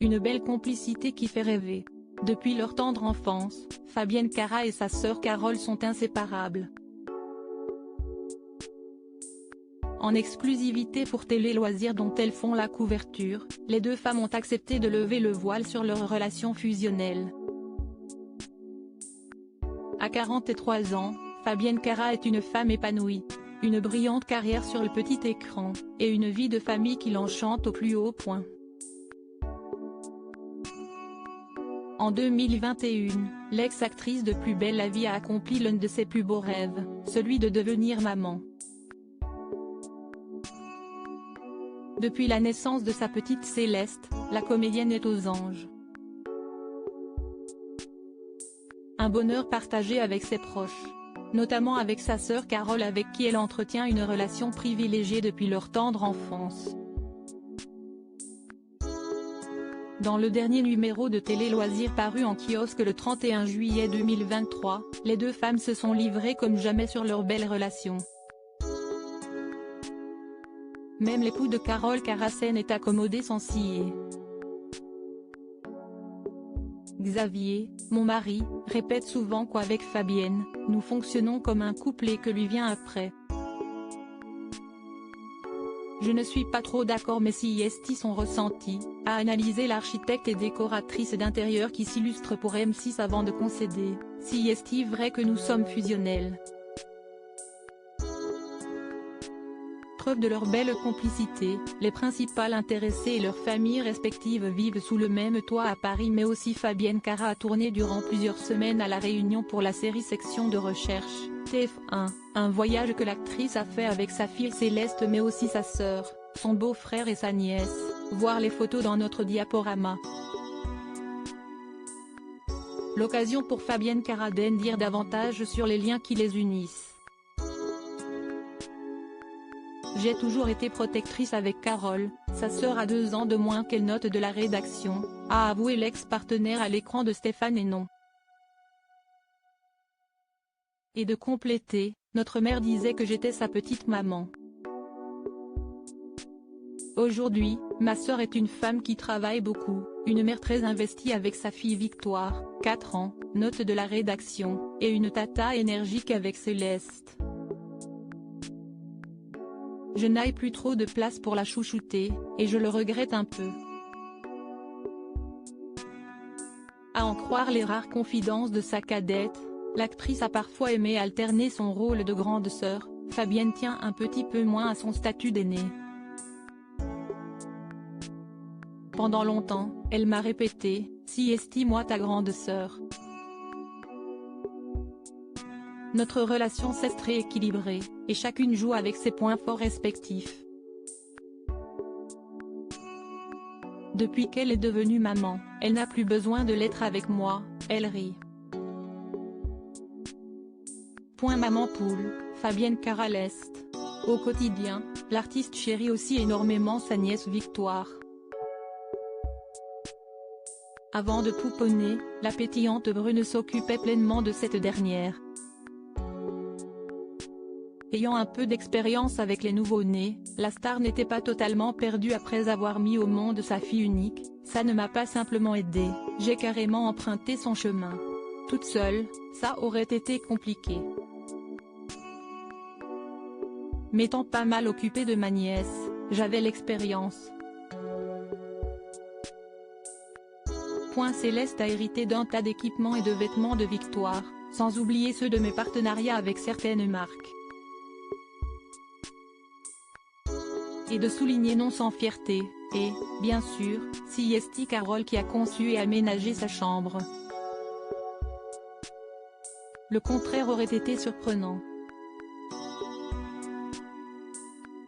Une belle complicité qui fait rêver. Depuis leur tendre enfance, Fabienne Cara et sa sœur Carole sont inséparables. En exclusivité pour Télé Loisirs dont elles font la couverture, les deux femmes ont accepté de lever le voile sur leur relation fusionnelle. À 43 ans, Fabienne Cara est une femme épanouie. Une brillante carrière sur le petit écran, et une vie de famille qui l'enchante au plus haut point. En 2021, l'ex-actrice de Plus belle la vie a accompli l'un de ses plus beaux rêves, celui de devenir maman. Depuis la naissance de sa petite Céleste, la comédienne est aux anges. Un bonheur partagé avec ses proches. Notamment avec sa sœur Carole avec qui elle entretient une relation privilégiée depuis leur tendre enfance. Dans le dernier numéro de Télé Loisirs paru en kiosque le 31 juillet 2023, les deux femmes se sont livrées comme jamais sur leur belle relation. Même l'époux de Carole Caracène est accommodé sans ciller. Xavier, mon mari, répète souvent qu'avec Fabienne, nous fonctionnons comme un couple et que lui vient après. Je ne suis pas trop d'accord mais si est son ressenti, a analysé l'architecte et décoratrice d'intérieur qui s'illustre pour M6 avant de concéder, si est vrai que nous sommes fusionnels. Preuve de leur belle complicité, les principales intéressées et leurs familles respectives vivent sous le même toit à Paris mais aussi Fabienne Cara a tourné durant plusieurs semaines à La Réunion pour la série Section de recherche, TF1, un voyage que l'actrice a fait avec sa fille Céleste mais aussi sa sœur, son beau-frère et sa nièce, voir les photos dans notre diaporama. L'occasion pour Fabienne Cara d'en dire davantage sur les liens qui les unissent. J'ai toujours été protectrice avec Carole, sa sœur a 2 ans de moins qu'elle, note de la rédaction, a avoué l'ex-partenaire à l'écran de Stéphane Hénon. Et de compléter, notre mère disait que j'étais sa petite maman. Aujourd'hui, ma sœur est une femme qui travaille beaucoup, une mère très investie avec sa fille Victoire, 4 ans, note de la rédaction, et une tata énergique avec Céleste. Je n'ai plus trop de place pour la chouchouter, et je le regrette un peu. À en croire les rares confidences de sa cadette, l'actrice a parfois aimé alterner son rôle de grande sœur. Fabienne tient un petit peu moins à son statut d'aînée. Pendant longtemps, elle m'a répété, si estime-moi ta grande sœur. Notre relation s'est très équilibrée, et chacune joue avec ses points forts respectifs. Depuis qu'elle est devenue maman, elle n'a plus besoin de l'être avec moi, elle rit. Maman poule, Fabienne Cara l'Est. Au quotidien, l'artiste chérit aussi énormément sa nièce Victoire. Avant de pouponner, la pétillante brune s'occupait pleinement de cette dernière. Ayant un peu d'expérience avec les nouveau-nés, la star n'était pas totalement perdue après avoir mis au monde sa fille unique, ça ne m'a pas simplement aidée, j'ai carrément emprunté son chemin. Toute seule, ça aurait été compliqué. M'étant pas mal occupée de ma nièce, j'avais l'expérience. Céleste a hérité d'un tas d'équipements et de vêtements de Victoire, sans oublier ceux de mes partenariats avec certaines marques. Et de souligner non sans fierté, et, bien sûr, si est Carole qui a conçu et aménagé sa chambre. Le contraire aurait été surprenant.